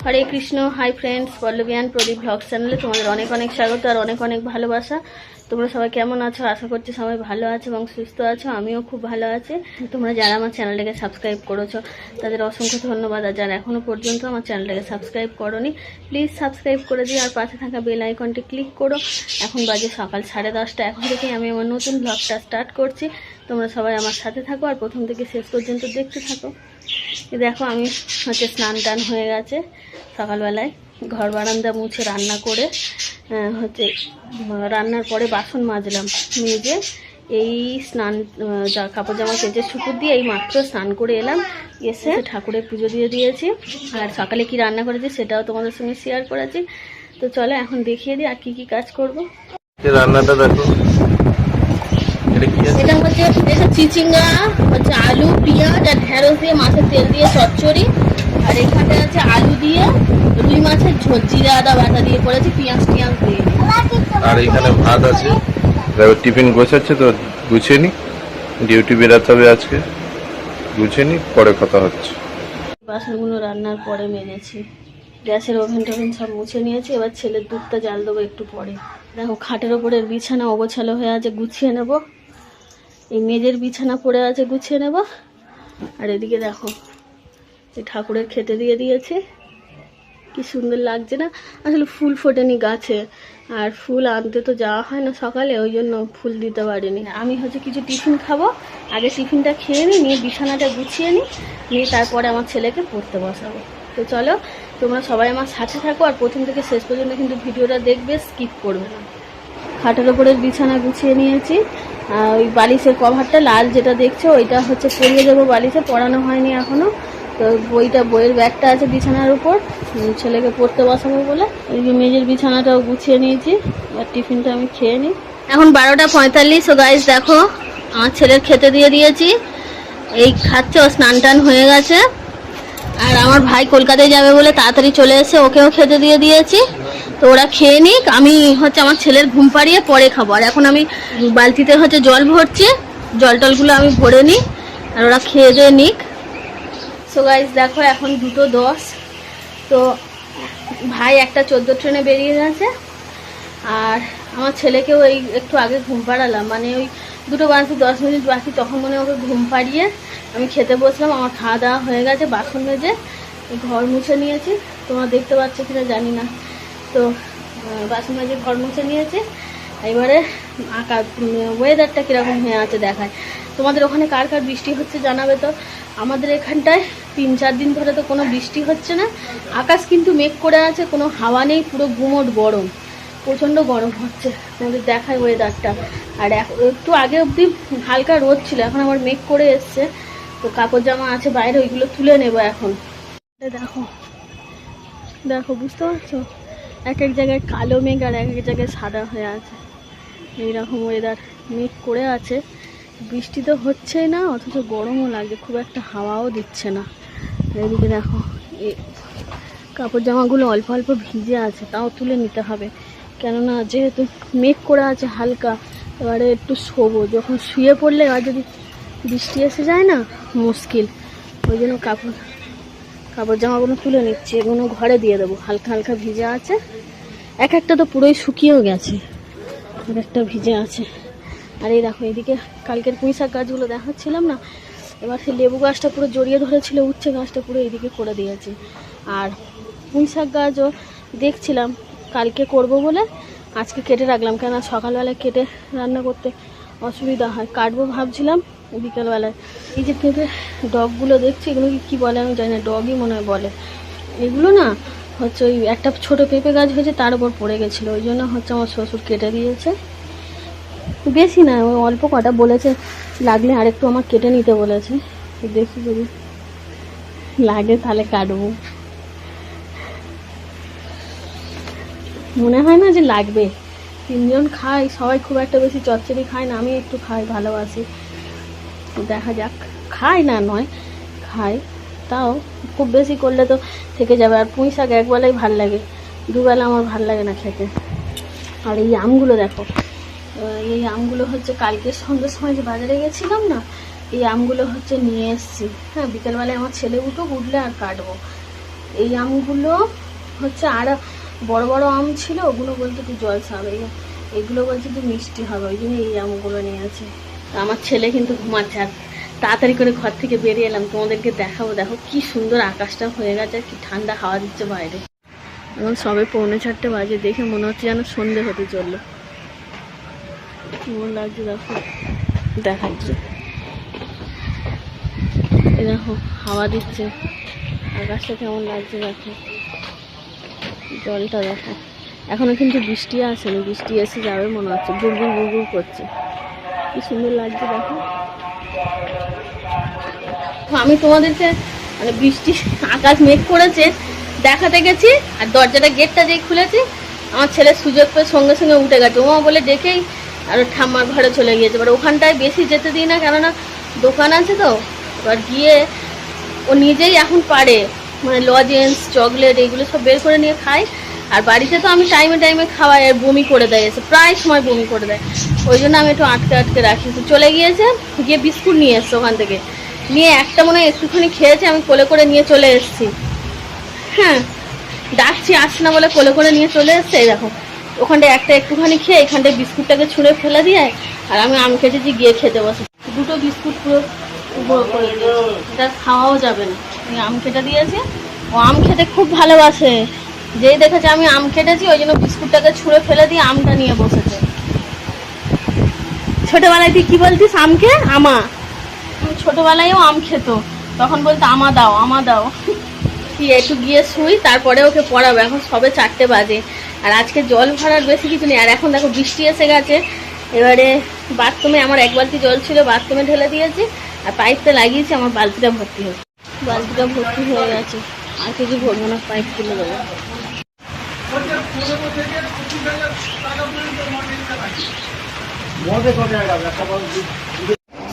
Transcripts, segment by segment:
Hare Krishna. Hi friends, Pallavi and Pradeep blog চ্যানেলে তোমাদের অনেক অনেক স্বাগত আর অনেক অনেক ভালোবাসা। তোমরা সবাই কেমন আছো? আশা করছি সবাই ভালো আছো এবং সুস্থ আছো। আমিও খুব ভালো আছি। তোমরা যারা আমার চ্যানেলটাকে সাবস্ক্রাইব করেছো তাদের অসংখ্য ধন্যবাদ। আর যারা এখনও পর্যন্ত আমার চ্যানেলটাকে সাবস্ক্রাইব করোনি প্লিজ সাবস্ক্রাইব করে দিও আর পাশে থাকা বেল আইকনটি ক্লিক করো। এখন বাজে সকাল 10:30। এখন থেকেই আমি আমার নতুন ব্লগটা স্টার্ট করছি। তোমরা সবাই আমার সাথে থাকো আর প্রথম থেকে শেষ পর্যন্ত দেখতে থাকো। দেখো আমি স্নান টান হয়ে গেছে সকালবেলায়, ঘর বারান্দা মুছে রান্না করে রান্নার পরে বাসন মাজলাম। মেজে এই স্নান কাপড় জামা কেচে শুকুর দিয়ে এই মাত্র স্নান করে এলাম। এসে ঠাকুরের পুজো দিয়ে দিয়েছি আর সকালে কি রান্না করেছি সেটাও তোমাদের সঙ্গে শেয়ার করেছি। তো চলো এখন দেখিয়ে দিই আর কি কি কাজ করব। রান্নাটা দেখো, এটা হচ্ছে চিচিঙ্গা, আলু পেঁয়াজ আর ঢেঁড়স দিয়ে মাছের তেল দিয়ে চচ্চড়ি। আর এখানে আছে আলু দিয়ে রুই মাছের ঝোল, জিরা আদা বাটা দিয়ে করেছি, পেঁয়াজ দিয়ে। আর এখানে ভাত আছে। টিফিন গোছাচ্ছে তো গুছিয়ে নি, ডিউটি বেরাতে হবে আজকে, গুছিয়ে নি, পরে কথা হচ্ছে। বাসনগুলো রান্নার পরে মেজেছি, গ্যাসের ওভেন টোভেন সব মুছে নিয়েছি। এবার ছেলের দুধটা জাল দেবো একটু পরে। দেখো খাটের ওপরের বিছানা অগোছালো হয়ে আছে, গুছিয়ে নেব। এই মেজের বিছানা পড়ে আছে, গুছিয়ে নেব। আর এদিকে দেখো এই ঠাকুরের খেতে দিয়ে দিয়েছে, কি সুন্দর লাগছে না? আসলে ফুল ফোটেনি গাছে, আর ফুল আনতে তো যাওয়া হয় না সকালে, ওই জন্য ফুল দিতে পারিনি। আমি কিছু টিফিন খাবো, আগে টিফিনটা খেয়ে নিয়ে বিছানাটা গুছিয়ে নিয়ে তারপরে আমার ছেলেকে পড়তে বসাবো। তো চলো তোমরা সবাই আমার সাথে থাকো আর প্রথম থেকে শেষ পর্যন্ত কিন্তু ভিডিওটা দেখবে, স্কিপ করবে না। খাটের ওপরের বিছানা গুছিয়ে নিয়েছি। ওই বালিশের কভারটা লাল যেটা দেখছো ওইটা পরিয়ে দেবো বালিশে, পরানো হয়নি এখনো। তো বইয়ের ব্যাগটা আছে বিছানার উপর, ছেলেকে পড়তে বসাবো বলে। এই যে মেজের বিছানাটাও গুছিয়ে নিয়েছি, আর টিফিনটা আমি খেয়ে নিই। এখন 12:45। ও গাইস দেখো আমার ছেলের খেতে দিয়ে দিয়েছি, এই খাচ্ছে, ও স্নান টান হয়ে গেছে। আর আমার ভাই কলকাতায় যাবে বলে তাড়াতাড়ি চলে এসে ওকেও খেতে দিয়ে দিয়েছি। তো ওরা খেয়ে নিক, আমি আমার ছেলের ঘুম পাড়িয়ে পরে খাবো। আর এখন আমি বালতিতে জল ভরছি, জল টলগুলো আমি ভরে নিই আর ওরা খেয়ে দিয়ে নিক। সো গাইস দেখো এখন 2:10। তো ভাই একটা 14 ট্রেনে বেরিয়ে গেছে আর আমার ছেলেকেও এই একটু আগে ঘুম পাড়ালাম, মানে ওই 2টো বাজতে 10 মিনিট বাকি, তখন মনে ওকে ঘুম পাড়িয়ে আমি খেতে বসলাম। আমার খাওয়া দাওয়া হয়ে গেছে, বাসন মেজে ঘর মুছে নিয়েছি, তোমরা দেখতে পাচ্ছ কিনা জানি না। তো বাসন মেজে ঘর মুছে নিয়েছি। এবারে ওয়েদারটা কীরকম হয়ে আছে দেখায়। তোমাদের ওখানে কার কার বৃষ্টি হচ্ছে জানাবে তো। আমাদের এখানটায় 3-4 দিন ধরে তো কোনো বৃষ্টি হচ্ছে না, আকাশ কিন্তু মেঘ করে আছে, কোনো হাওয়া নেই, পুরো গুমোট গরম, প্রচণ্ড গরম হচ্ছে। তোমাদের দেখায় ওয়েদারটা। আর একটু আগে অবধি হালকা রোদ ছিল, এখন আবার মেঘ করে এসছে। তো কাপড় জামা আছে বাইরে, ওইগুলো তুলে নেবো এখন। দেখো দেখো বুঝতে পারছো, এক এক জায়গায় কালো মেঘ আর এক এক জায়গায় সাদা হয়ে আছে, এইরকম ওয়েদার। মেঘ করে আছে, বৃষ্টি তো হচ্ছেই না, অথচ গরমও লাগে, খুব একটা হাওয়াও দিচ্ছে না। এদিকে দেখো এই কাপড় জামাগুলো অল্প অল্প ভিজে আছে, তাও তুলে নিতে হবে, কেননা যেহেতু মেঘ করে আছে হালকা। এবারে একটু শোবো, যখন শুয়ে পড়লে আর যদি বৃষ্টি এসে যায় না মুশকিল। ওই জন্য কাপড় জামাগুলো তুলে নিচ্ছি, এগুলো ঘরে দিয়ে দেবো। হালকা হালকা ভিজে আছে, এক একটা তো পুরোই শুকিয়েও গেছে, এক একটা ভিজে আছে। আর এই দেখো এদিকে কালকের পুঁই শাক গাছগুলো দেখাচ্ছিলাম না, এবার সেই লেবু গাছটা পুরো জড়িয়ে ধরেছিল, উচ্ছে গাছটা পুরো এইদিকে করে দিয়েছি। আর পুঁই শাক গাছও দেখছিলাম কালকে করব বলে আজকে কেটে রাখলাম, কেন সকালবেলায় কেটে রান্না করতে অসুবিধা হয়। কাটবো ভাবছিলাম বিকেলবেলায়। এই যে পেঁপে ডগগুলো দেখছি, এগুলো কি বলে আমি জানি না, ডগই মনে হয় বলে। এগুলো না ওই একটা ছোট পেঁপে গাছ হয়েছে, তার উপর পড়ে গেছিলো, ওই জন্য আমার শ্বশুর কেটে দিয়েছে। বেশি না, ওই অল্প কটা, বলেছে লাগলে আরেকটু আমার কেটে নিতে বলেছে। দেখি যদি লাগে তাহলে কাটবো, মনে হয় না যে লাগবে। 3 জন খাই, সবাই খুব একটা বেশি চচ্চড়ি খায় না, আমি একটু খাই, ভালোবাসি। দেখা যাক, খাই না নয়, খাই, তাও খুব বেশি করলে তো থেকে যাবে। আর পুঁই শাক একবেলাই ভাল লাগে, দুবেলা আমার ভাল লাগে না খেতে। আর এই আমগুলো দেখো, এই আমগুলো কালকে সন্ধ্যের সময় যে বাজারে গেছিলাম না, এই আমগুলো নিয়ে এসছি। হ্যাঁ বিকেলবেলায় আমার ছেলে উঠলে আর কাটবো। এই আমগুলো হচ্ছে আর বড় বড় আম ছিল, ওগুলো বলতে একটু জলসা হবে, এগুলো বলছে একটু মিষ্টি হবে, ওই জন্য এই আমগুলো নিয়েছে। আমার ছেলে কিন্তু ঘুমাচ্ছে, আর তাড়াতাড়ি করে ঘর থেকে বেরিয়ে এলাম তোমাদেরকে দেখাবো। দেখো কি সুন্দর আকাশটা হয়ে গেছে, কি ঠান্ডা হাওয়া দিচ্ছে বাইরে। এখন সবে 3:45 বাজে, দেখে মনে হচ্ছে যেন সন্ধে হতে চললো। কেমন লাগছে দেখো, দেখাচ্ছে এই দেখো হাওয়া দিচ্ছে, আকাশটা কেমন লাগছে দেখো, জলটা দেখো। এখনো কিন্তু বৃষ্টি আসেনি, বৃষ্টি এসে যাবে মনে হচ্ছে, গুড়গুড় গুড়গুড় করছে, কি সুন্দর লাগছে দেখো। আমি তোমাদেরকে মানে বৃষ্টি আকাশ মেঘ করেছে দেখাতে গেছি, আর দরজাটা গেটটা যেই খুলেছি আমার ছেলে সুযোগ পেয়ে সঙ্গে সঙ্গে উঠে গেছে, ওমা বলে ডেকেই আর ঠাম্মার ঘরে চলে গিয়েছে। এবার ওখানটায় বেশি যেতে দিই না, কেননা দোকান আছে তো। এবার গিয়ে ও নিজেই এখন পারে মানে লজেন্স চকলেট এইগুলো সব বের করে নিয়ে খায়, আর বাড়িতে তো আমি টাইমে টাইমে খাওয়াই, আর বমি করে দেয়, এসে প্রায় সময় বমি করে দেয়, ওই জন্য আমি একটু আটকে আটকে রাখি। তো চলে গিয়েছে, গিয়ে বিস্কুট নিয়ে এসছে ওখান থেকে, নিয়ে একটা মনে হয় একটুখানি খেয়েছে, আমি কোলে করে নিয়ে চলে এসেছি। হ্যাঁ ডাকছি আসছে না বলে কোলে করে নিয়ে চলে এসছে। এই দেখো ওখানটায় একটা একটুখানি খেয়ে এখানটায় বিস্কুটটাকে ছুঁড়ে ফেলে দিয়ে, আর আমি আম খেতেছি, গিয়ে খেতে বসে দুটো বিস্কুট পুরো উপরে করে দিয়েছে, এটা খাওয়াও যাবে না। আমি আম কেটে দিয়েছি, ও আম খেতে খুব ভালোবাসে, যেই দেখেছে আমি আম কেটেছি ওই জন্য বিস্কুটটাকে ছুঁড়ে ফেলে দিয়ে আমটা নিয়ে বসেছে। ছোটবেলায় তুই কি বলতিস আমকে? আমা। ছোটবেলায়ও আম খেত, তখন বলতো আমা দাও আমা দাও। কি একটু গিয়ে শুই, তারপরে ওকে পড়াবো। এখন সবে 4টে বাজে, আর আজকে জল ভরার বেশি কিছু নেই। আর এখন দেখো বৃষ্টি এসে গেছে, এবারে বাথরুমে আমার 1 বালতি জল ছিল, বাথরুমে ঢেলে দিয়েছি, আর পাইপটা লাগিয়েছি, আমার বালতিটা ভর্তি হচ্ছে, বালতিটা ভর্তি হয়ে গেছে, আর কিছু ভরবো না, পাইপ তুলে দেবো।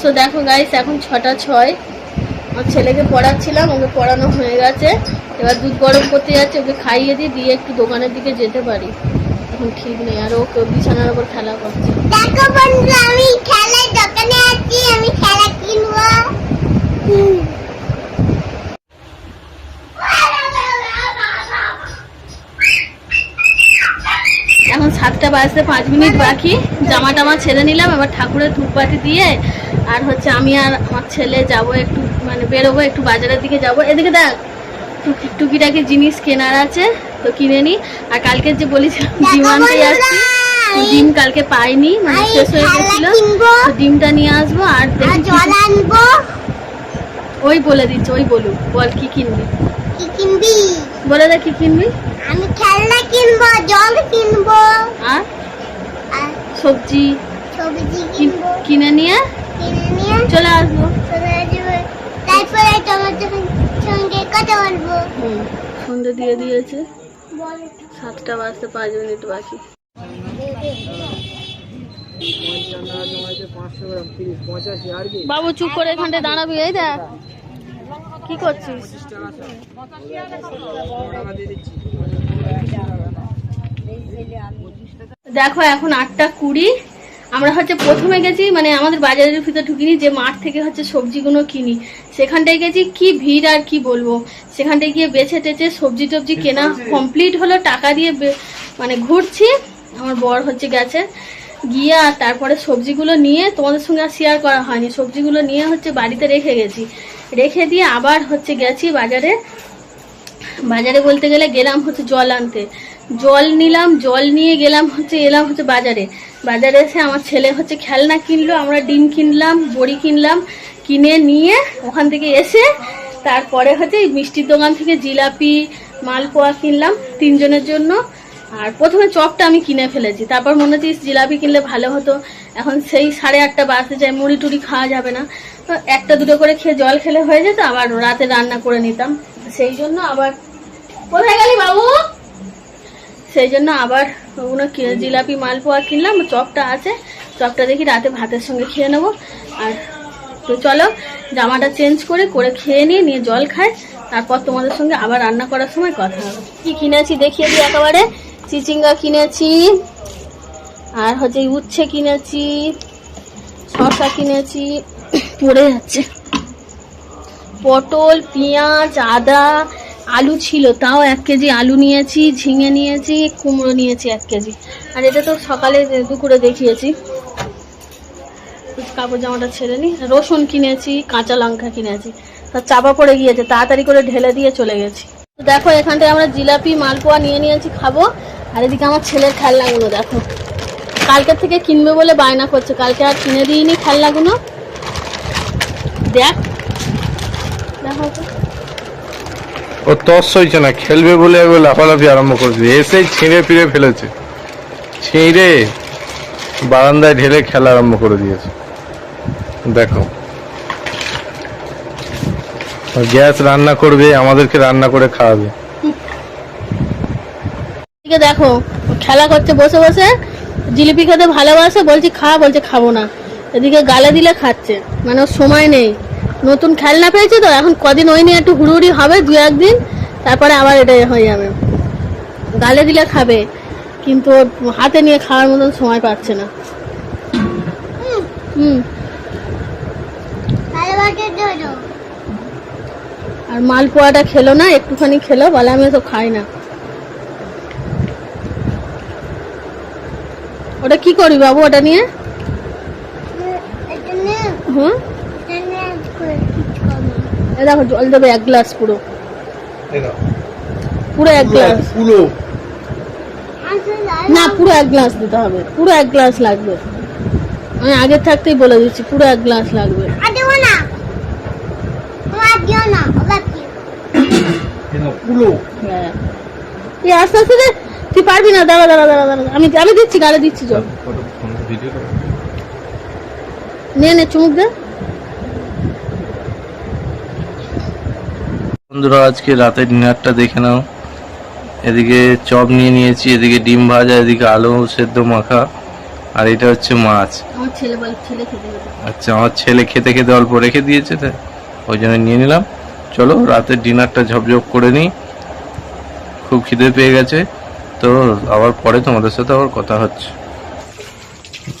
সো দেখো গাইস, এখন 6:06, আমার ছেলেকে পড়াচ্ছিলাম, ওকে পড়ানো হয়ে গেছে, এবার দুধ গরম করতে যাচ্ছে, ওকে খাইয়ে দিয়ে একটু দোকানের দিকে যেতে পারি, এখন ঠিক নেই। আর ওকে বিছানার উপর খেলা করছে। দেখো বন্ধু, আমি খেলার দোকানে আছি, আমি খেলা কিনবো। এখন 7টা বাজতে 5 মিনিট বাকি, জামা টামা ছেড়ে নিলাম, এবার ঠাকুরের ধূপবাতি দিয়ে আর হচ্ছে আমি আর আমার ছেলে যাবো একটু, মানে বেরোবো একটু বাজারের দিকে যাবো। এদিকে দেখ টুকিটাকি জিনিস কেনার আছে, তো কিনে নি। আর কালকে যে বলেছিলাম ডিম আনতে যাচ্ছি, ডিম কালকে পাইনি, মানে শেষ হয়ে গেছিল, তো ডিমটা নিয়ে আসবো। আর জল আনবো। ওই বলে দিচ্ছে, ওই বলুক, বল কি কিনবি? কি কিনবি বলে দেখ কি কিনবি। আমি খেলনা কিনবো, জল কিনবো, আর সবজি কিনে নিয়ে চলে আসবো। তারপরে তোমার সঙ্গে কথা বলবো। সন্ধ্যে দিয়ে দিয়েছে, 7টা বাজতে 5 মিনিট বাকি। বাবু চুপ করে এখানটায় দাঁড়াবি, এই দেখ কি করছিস। দেখো এখন 8:20, আমরা হচ্ছে প্রথমে গেছি, মানে আমাদের বাজারের ভিতরে ঢুকিনি, যে মাঠ থেকে হচ্ছে সবজিগুলো কিনি, সেখানটায় গেছি, কি ভিড় আর কি বলবো। সেখানটায় গিয়ে বেছে টেছে সবজি টবজি কেনা কমপ্লিট হলো, টাকা দিয়ে মানে ঘুরছি। আমার বর হচ্ছে গেছে, গিয়ে আর তারপরে সবজিগুলো নিয়ে, তোমাদের সঙ্গে আর শেয়ার করা হয়নি, সবজিগুলো নিয়ে হচ্ছে বাড়িতে রেখে গেছি, রেখে দিয়ে আবার হচ্ছে গেছি বাজারে। বাজারে বলতে গেলে গেলাম হচ্ছে জল আনতে, জল নিলাম, জল নিয়ে গেলাম হচ্ছে, এলাম হচ্ছে বাজারে। বাজারে এসে আমার ছেলে হচ্ছে খেলনা কিনলো, আমরা ডিম কিনলাম, বড়ি কিনলাম, কিনে নিয়ে ওখান থেকে এসে তারপরে হচ্ছে মিষ্টির দোকান থেকে জিলাপি মালপোয়া কিনলাম 3 জনের জন্য। আর প্রথমে চপটা আমি কিনে ফেলেছি, তারপর মনে হচ্ছে জিলাপি কিনলে ভালো হতো। এখন সেই 8:30 বাজতে যায়, মুড়ি টুড়ি খাওয়া যাবে না, তো 1-2 করে খেয়ে জল খেলে হয়ে যেত, আবার রাতে রান্না করে নিতাম। সেই জন্য আবার, কোথায় গেলি বাবু? সেই জন্য আবার ওগুলো জিলাপি মালপোয়া কিনলাম, চপটা আছে, চপটা দেখি রাতে ভাতের সঙ্গে খেয়ে নেবো। আর তো চলো জামাটা চেঞ্জ করে খেয়ে নিয়ে জল খাই, তারপর তোমাদের সঙ্গে আবার রান্না করার সময় কথা হবে। কি কিনেছি দেখিয়ে দিই একেবারে। চিচিঙ্গা কিনেছি, আর হচ্ছে উচ্ছে কিনেছি, শসা কিনেছি, পড়ে যাচ্ছে, পটল, পেঁয়াজ, আদা, আলু ছিল, তাও 1 কেজি আলু নিয়েছি, ঝিঙে নিয়েছি, কুমড়ো নিয়েছি 1 কেজি। আর এটা তো সকালে দুপুরে দেখিয়েছি। কাপড় জামাটা ছেড়ে নি। রসুন কিনেছি, কাঁচা লঙ্কা কিনেছি। তা চাপা পড়ে গিয়েছে, তাড়াতাড়ি করে ঢেলে দিয়ে চলে গেছি। তো দেখো এখান থেকে আমরা জিলাপি মালপোয়া নিয়ে নিয়েছি, খাবো। আর এদিকে আমার ছেলের খেলনাগুলো দেখো, কালকের থেকে কিনবে বলে বায়না করছে, কালকে আর কিনে দিইনি খেলনাগুলো। দেখ দেখো তো। ও তস হয়েছে না, খেলবে বলে একবার লাফালাফি আরম্ভ করেছে, এসেই ছিঁড়ে ফিরে ফেলেছে, ছিঁড়ে বারান্দায় ঢেলে খেলা আরম্ভ করে দিয়েছে। দেখো গ্যাস রান্না করবে, আমাদেরকে রান্না করে খাওয়াবে। এদিকে দেখো খেলা করছে বসে বসে, জিলিপি খেতে ভালোবাসে, বলছি খা, বলছে খাবো না। এদিকে গালে দিলে খাচ্ছে, মানে ওর সময় নেই। নতুন খেলনা পেয়েছে তো, এখন কদিন ওই নিয়ে একটু হুড়ুহুড়ি হবে, 2-1 দিন, তারপরে আবার এটা হয়ে যাবে। গালে দিলে খাবে, কিন্তু ওর হাতে নিয়ে খাওয়ার মতন সময় পাচ্ছে না। আর মালপোয়াটা খেলো না, একটুখানি খেলো, বলে আমি তো খাই না। ওটা কি করবি বাবু ওটা নিয়ে? হুম, এই দেখো জল দেবে 1 গ্লাস, পুরো 1 গ্লাস না, পুরো 1 গ্লাস দিতে হবে, পুরো 1 গ্লাস লাগবে। আমি আগে থাকতেই বলে দিচ্ছি, পুরো 1 গ্লাস লাগবে। হ্যাঁ, তুই আস্তে আস্তে দে, তুই পারবি না। দাঁড়া দাঁড়া দাঁড়া দাঁড়া, আমি দিচ্ছি, গালে দিচ্ছি জল। নে চুমুক দে। বন্ধুরা আজকে রাতের ডিনারটা দেখে নাও। এদিকে চপ নিয়ে নিয়েছি, এদিকে ডিম ভাজা, এদিকে আলু সেদ্ধ মাখা, আর এটা হচ্ছে মাছ। আমার ছেলে বলে ছেলে খেতে খেতে। আচ্ছা, আমার ছেলে খেতে খেতে অল্প রেখে দিয়েছে, তাই ওই জন্য নিয়ে নিলাম। চলো রাতের ডিনারটা ঝপঝপ করে নিই, খুব খিদে পেয়ে গেছে। তো আবার পরে তোমাদের সাথে আবার কথা হচ্ছে।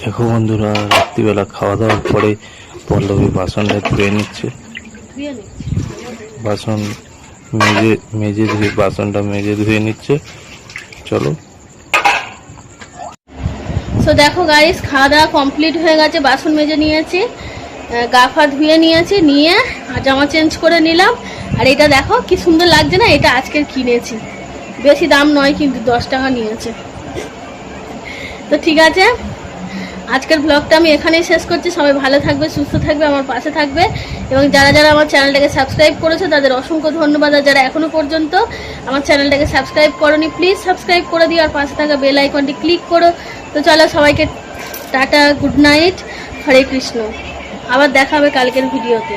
দেখো বন্ধুরা, রাত্রিবেলা খাওয়া দাওয়ার পরে পল্লবী বাসনটা ধুয়ে নিচ্ছে, বাসন মেজে ধুয়ে বাসনটা মেজে ধুয়ে নিচ্ছে। চলো। তো দেখো গাইস, খাওয়া দাওয়া কমপ্লিট হয়ে গেছে, বাসন মেজে নিয়েছি, গা ফা ধুয়ে নিয়েছি, নিয়ে আর জামা চেঞ্জ করে নিলাম। আর এটা দেখো কি সুন্দর লাগছে না, এটা আজকের কিনেছি, বেশি দাম নয় কিন্তু 10 টাকা নিয়েছে। তো ঠিক আছে, আজকের ব্লগটা আমি এখানেই শেষ করছি। সবাই ভালো থাকবে, সুস্থ থাকবে, আমার পাশে থাকবে, এবং যারা যারা আমার চ্যানেলটাকে সাবস্ক্রাইব করেছে তাদের অসংখ্য ধন্যবাদ। আর যারা এখনো পর্যন্ত আমার চ্যানেলটাকে সাবস্ক্রাইব করোনি, প্লিজ সাবস্ক্রাইব করে দিও, আর পাশে থাকা বেল আইকনটি ক্লিক করো। তো চলো সবাইকে টাটা, গুড নাইট, হরে কৃষ্ণ। আবার দেখা হবে কালকের ভিডিওতে।